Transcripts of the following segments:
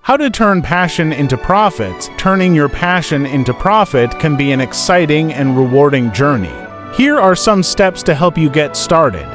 How to turn passion into profits. Turning your passion into profit can be an exciting and rewarding journey. Here are some steps to help you get started.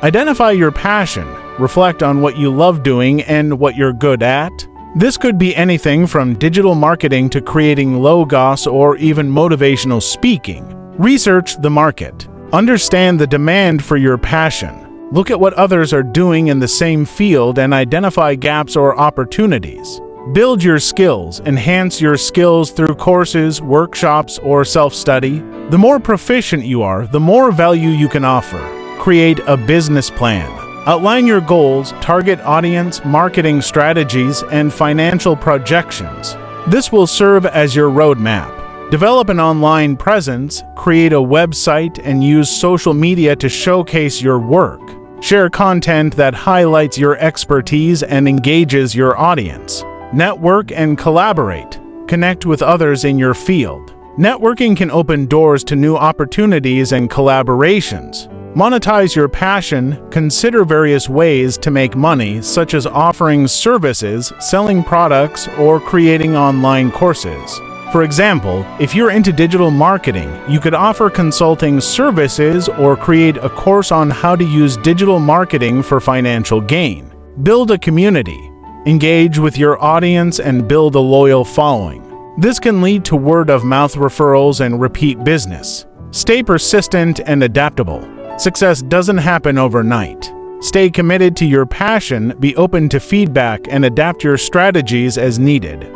Identify your passion. Reflect on what you love doing and what you're good at. This could be anything from digital marketing to creating logos or even motivational speaking. Research the market. Understand the demand for your passion. Look at what others are doing in the same field and identify gaps or opportunities. Build your skills. Enhance your skills through courses, workshops, or self-study. The more proficient you are, the more value you can offer. Create a business plan. Outline your goals, target audience, marketing strategies, and financial projections. This will serve as your roadmap. Develop an online presence, create a website, and use social media to showcase your work. Share content that highlights your expertise and engages your audience. Network and collaborate. Connect with others in your field. Networking can open doors to new opportunities and collaborations. Monetize your passion. Consider various ways to make money, such as offering services, selling products, or creating online courses. For example, if you're into digital marketing, you could offer consulting services or create a course on how to use digital marketing for financial gain. Build a community. Engage with your audience and build a loyal following. This can lead to word-of-mouth referrals and repeat business. Stay persistent and adaptable. Success doesn't happen overnight. Stay committed to your passion, be open to feedback, and adapt your strategies as needed.